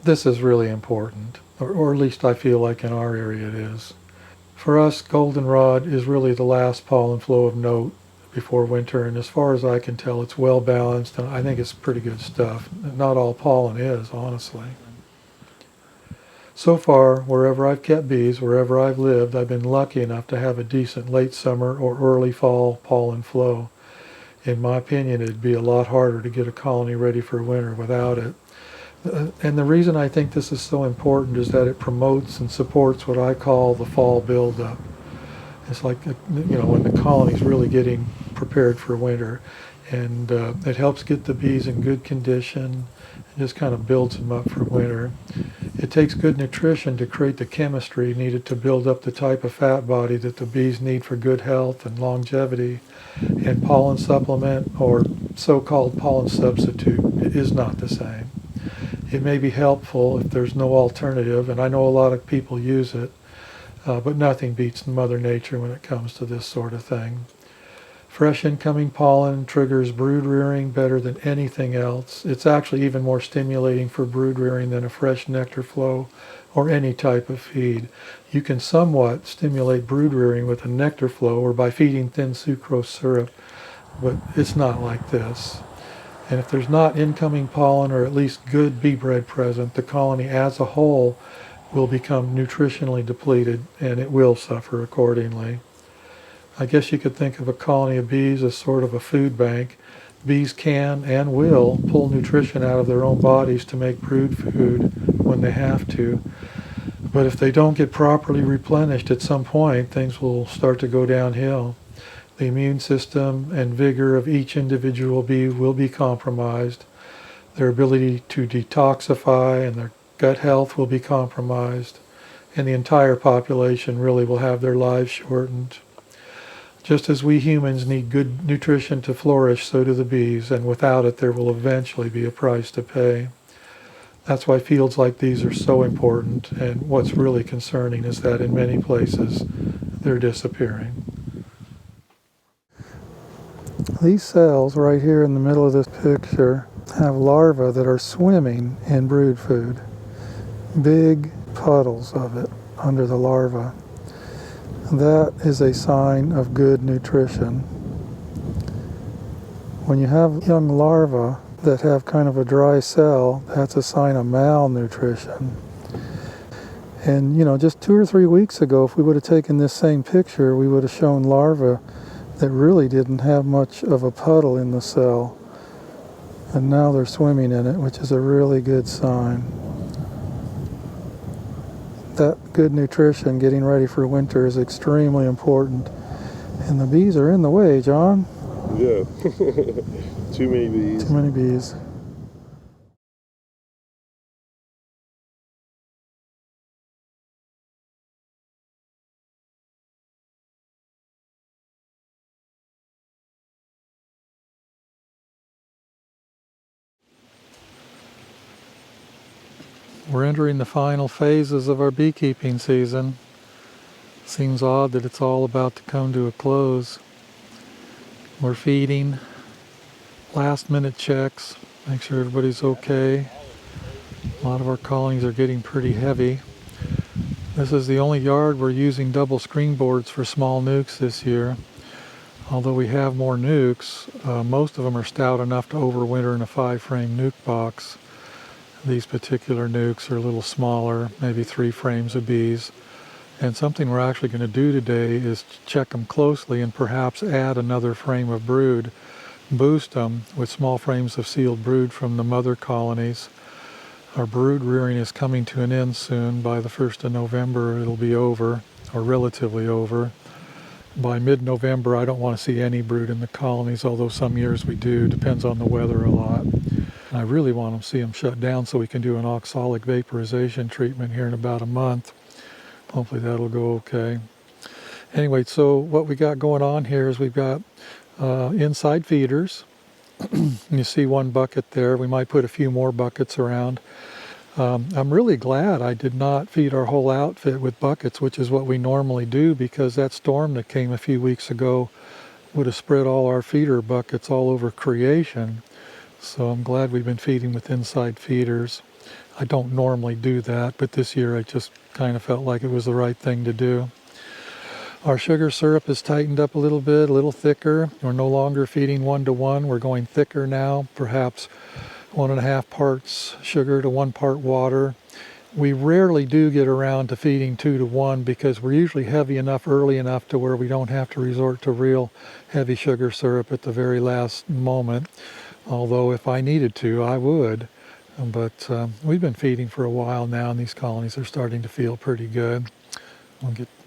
This is really important, or at least I feel like in our area it is. For us, goldenrod is really the last pollen flow of note before winter, and as far as I can tell, it's well balanced, and I think it's pretty good stuff. Not all pollen is, honestly. So far, wherever I've kept bees, wherever I've lived, I've been lucky enough to have a decent late summer or early fall pollen flow. In my opinion, it'd be a lot harder to get a colony ready for winter without it. And the reason I think this is so important is that it promotes and supports what I call the fall buildup. It's like, when the colony's really getting prepared for winter. And it helps get the bees in good condition and just kind of builds them up for winter. It takes good nutrition to create the chemistry needed to build up the type of fat body that the bees need for good health and longevity. And pollen supplement, or so-called pollen substitute, is not the same. It may be helpful if there's no alternative, and I know a lot of people use it, but nothing beats Mother Nature when it comes to this sort of thing. Fresh incoming pollen triggers brood rearing better than anything else. It's actually even more stimulating for brood rearing than a fresh nectar flow or any type of feed. You can somewhat stimulate brood rearing with a nectar flow or by feeding thin sucrose syrup, but it's not like this. And if there's not incoming pollen or at least good bee bread present, the colony as a whole will become nutritionally depleted and it will suffer accordingly. I guess you could think of a colony of bees as sort of a food bank. Bees can and will pull nutrition out of their own bodies to make brood food when they have to. But if they don't get properly replenished at some point, things will start to go downhill. The immune system and vigor of each individual bee will be compromised. Their ability to detoxify and their gut health will be compromised. And the entire population really will have their lives shortened. Just as we humans need good nutrition to flourish, so do the bees, and without it there will eventually be a price to pay. That's why fields like these are so important, and what's really concerning is that in many places they're disappearing. These cells right here in the middle of this picture have larvae that are swimming in brood food. Big puddles of it under the larva. That is a sign of good nutrition. When you have young larvae that have kind of a dry cell, that's a sign of malnutrition. And just 2 or 3 weeks ago, if we would have taken this same picture, we would have shown larvae that really didn't have much of a puddle in the cell. And now they're swimming in it, which is a really good sign. That good nutrition, getting ready for winter, is extremely important. And the bees are in the way, John. Yeah. Too many bees. Too many bees. We're entering the final phases of our beekeeping season. Seems odd that it's all about to come to a close. We're feeding, last minute checks, make sure everybody's okay. A lot of our colonies are getting pretty heavy. This is the only yard we're using double screen boards for small nukes this year. Although we have more nukes, most of them are stout enough to overwinter in a 5-frame nuke box. These particular nukes are a little smaller, maybe 3 frames of bees. And something we're actually going to do today is check them closely and perhaps add another frame of brood, boost them with small frames of sealed brood from the mother colonies. Our brood rearing is coming to an end soon. By the 1st of November it'll be over, or relatively over. By mid-November I don't want to see any brood in the colonies, although some years we do, depends on the weather a lot. I really want to see them shut down so we can do an oxalic vaporization treatment here in about a month. Hopefully that'll go okay. Anyway, so what we got going on here is we've got inside feeders. You see one bucket there. We might put a few more buckets around. I'm really glad I did not feed our whole outfit with buckets, which is what we normally do, because that storm that came a few weeks ago would have spread all our feeder buckets all over creation. So I'm glad we've been feeding with inside feeders. I don't normally do that, but this year I just kind of felt like it was the right thing to do. Our sugar syrup is tightened up a little bit, a little thicker. We're no longer feeding 1-to-1. We're going thicker now, perhaps 1.5 parts sugar to 1 part water. We rarely do get around to feeding 2-to-1 because we're usually heavy enough early enough to where we don't have to resort to real heavy sugar syrup at the very last moment. Although if I needed to, I would. But we've been feeding for a while now, and these colonies are starting to feel pretty good.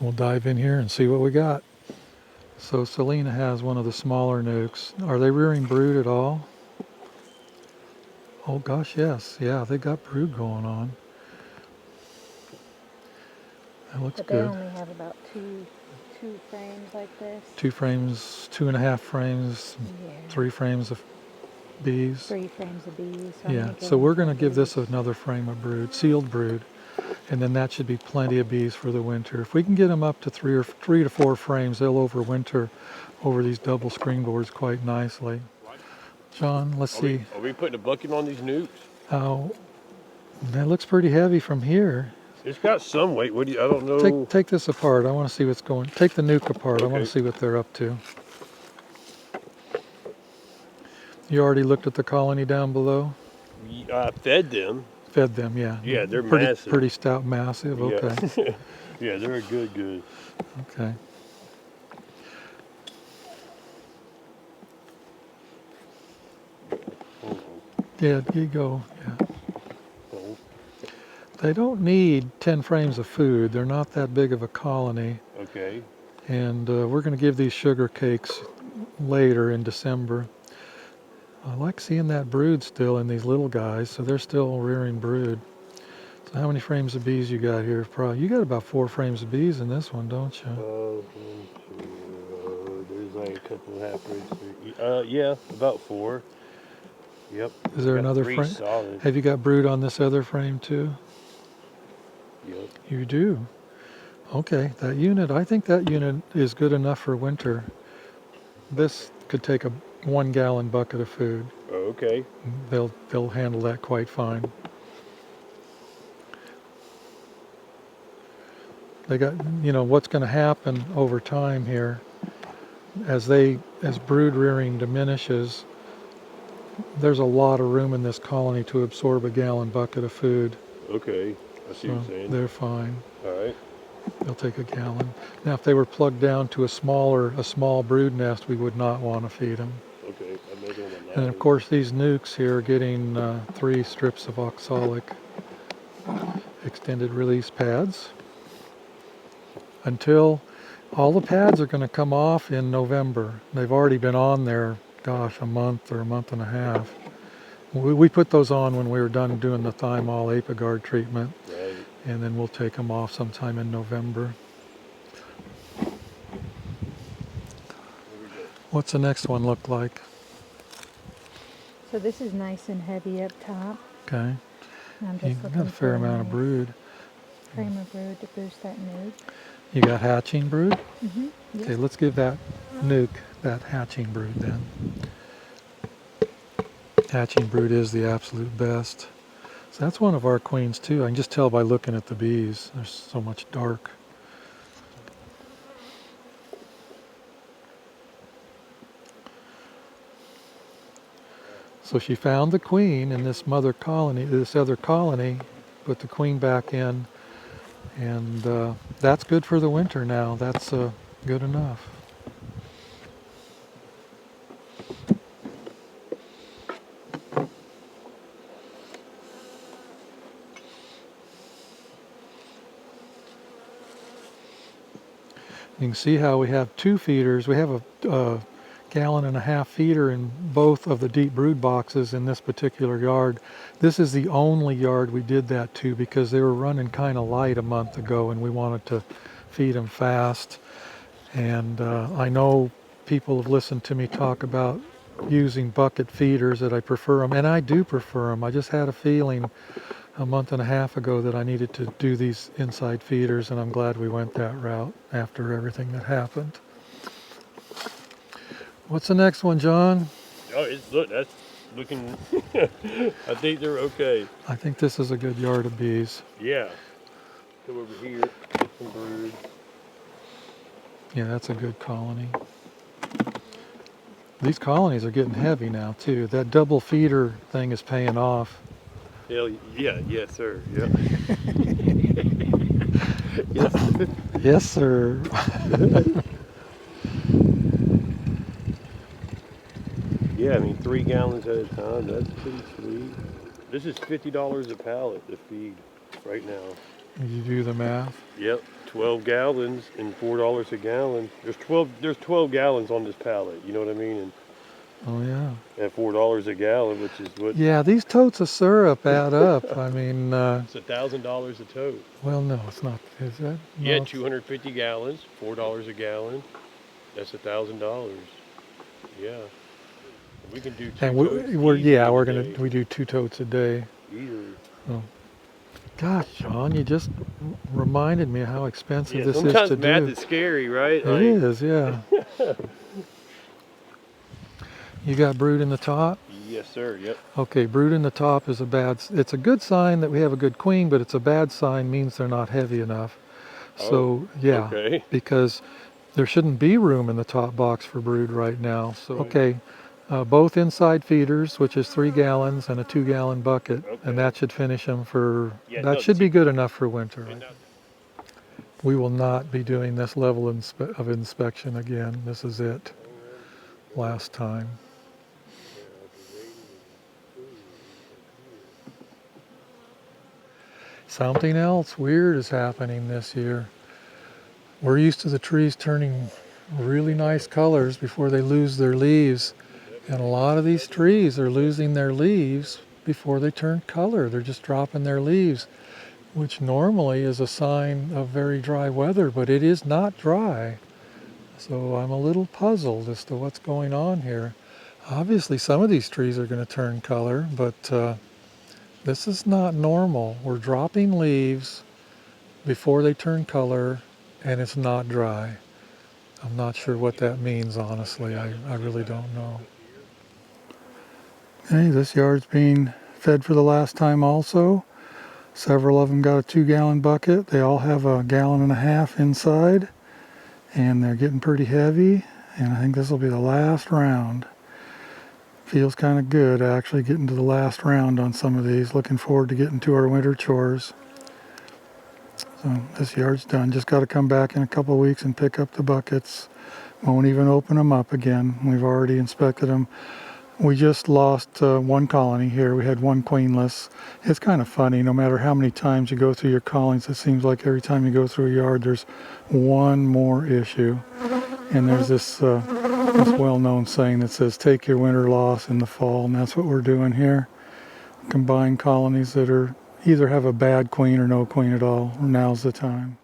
We'll dive in here and see what we got. So Selena has one of the smaller nukes. Are they rearing brood at all? Oh gosh, yes. Yeah, they got brood going on. That looks But good. they only have about two frames like this. 2 frames, 2.5 frames, Yeah. 3 frames of bees. 3 frames of bees. So I'm Yeah, gonna give so them we're going to some give this bees. another frame of brood, sealed brood, and then that should be plenty of bees for the winter. If we can get them up to 3 to 4 frames, they'll overwinter over these double screen boards quite nicely. John, let's see. Are we putting a bucket on these nukes? How that looks pretty heavy from here. It's got some weight. What do you? I don't know. Take this apart. I want to see what's going. Take the nuke apart. I want Okay. to see what they're up to. You already looked at the colony down below? I fed them. Fed them, yeah. Yeah, they're pretty, massive. Pretty stout, massive. Okay. Yeah. Yeah, they're a good. Okay. Yeah, you go. Yeah. Oh, They don't need 10 frames of food. They're not that big of a colony. okay. And we're going to give these sugar cakes later in December. I like seeing that brood still in these little guys, so they're still rearing brood. So how many frames of bees you got here? Probably you got about 4 frames of bees in this one, don't you? There's like a couple of half frames. Yeah, about 4. Yep. Is there Got another 3 frame? solid. Have you got brood on this other frame too? Yep. You do. Okay, that unit, I think that unit is good enough for winter. This could take a 1-gallon bucket of food. Okay. They'll handle that quite fine. They got, what's going to happen over time here as brood rearing diminishes, there's a lot of room in this colony to absorb a gallon bucket of food. Okay. I see what you're So saying. they're fine. All right. They'll take a gallon. Now, if they were plugged down to a small brood nest, we would not want to feed them. Okay. I'm making them a And of course, these nukes here are getting 3 strips of oxalic extended release pads until all the pads are going to come off in November. They've already been on there, gosh, a month or a month and a half. We put those on when we were done doing the thymol apigard treatment. Right. And then we'll take them off sometime in November. What's the next one look like? So this is nice and heavy up top. Okay. I'm just You've looking got a fair for amount of nice brood. frame of brood to boost that nuke. You got hatching brood? Mm-hmm. Okay, let's give that nuke that hatching brood then. Hatching brood is the absolute best. So that's one of our queens too. I can just tell by looking at the bees. There's so much dark. So she found the queen in this other colony, put the queen back in, and that's good for the winter now. That's good enough. You can see how we have 2 feeders. We have a gallon and a half feeder in both of the deep brood boxes in this particular yard. This is the only yard we did that to because they were running kind of light a month ago and we wanted to feed them fast. And I know people have listened to me talk about using bucket feeders, that I prefer them, and I do prefer them. I just had a feeling a month and a half ago that I needed to do these inside feeders, and I'm glad we went that route after everything that happened. What's the next one, John? Oh, look, looking. I think they're okay. I think this is a good yard of bees. Yeah. Come over here, get some brood. Yeah, that's a good colony. These colonies are getting heavy now too. That double feeder thing is paying off. Hell yeah, yes sir. Yeah. Yes. Yes, sir. Yeah, I mean 3 gallons at a time. That's pretty sweet. This is $50 a pallet to feed right now. You do the math. Yep, 12 gallons and $4 a gallon. There's 12 gallons on this pallet. You know what I mean? And Oh yeah. at $4 a gallon, which is what. Yeah, these totes of syrup add up. I mean, It's $1,000 a tote. well, no, it's not. Is that? No, Yeah, it's- 250 gallons, $4 a gallon. That's $1,000. Yeah. We can do two And totes we're easy yeah, in a we're day. we do 2 totes a day. Easily. Gosh, Sean, you just reminded me of how expensive Yeah, this is sometimes to math do. is scary, right? It is, yeah. You got brood in the top? Yes, sir. Yep. Okay, brood in the top is it's a good sign that we have a good queen, but it's a bad sign, means they're not heavy enough. So, yeah, Okay. because there shouldn't be room in the top box for brood right now. So, okay, both inside feeders, which is 3 gallons and a 2-gallon bucket, Okay. and that should finish them for, Yeah, that no, should be see- good enough for winter. And now- We will not be doing this level of inspection again. This is it. Last time. Something else weird is happening this year. We're used to the trees turning really nice colors before they lose their leaves. And a lot of these trees are losing their leaves before they turn color. They're just dropping their leaves, which normally is a sign of very dry weather, but it is not dry. So I'm a little puzzled as to what's going on here. Obviously some of these trees are going to turn color, but this is not normal. We're dropping leaves before they turn color, and it's not dry. I'm not sure what that means, honestly. I really don't know. Okay, this yard's being fed for the last time also. Several of them got a 2-gallon bucket. They all have a 1.5 gallons inside, and they're getting pretty heavy, and I think this will be the last round. Feels kind of good actually getting to the last round on some of these. Looking forward to getting to our winter chores. So this yard's done. Just got to come back in a couple of weeks and pick up the buckets. Won't even open them up again. We've already inspected them. We just lost 1 colony here. We had 1 queenless. It's kind of funny. No matter how many times you go through your colonies, it seems like every time you go through a yard, there's one more issue. And there's this well-known saying that says, take your winter loss in the fall, and that's what we're doing here. Combine colonies that are either have a bad queen or no queen at all. Now's the time.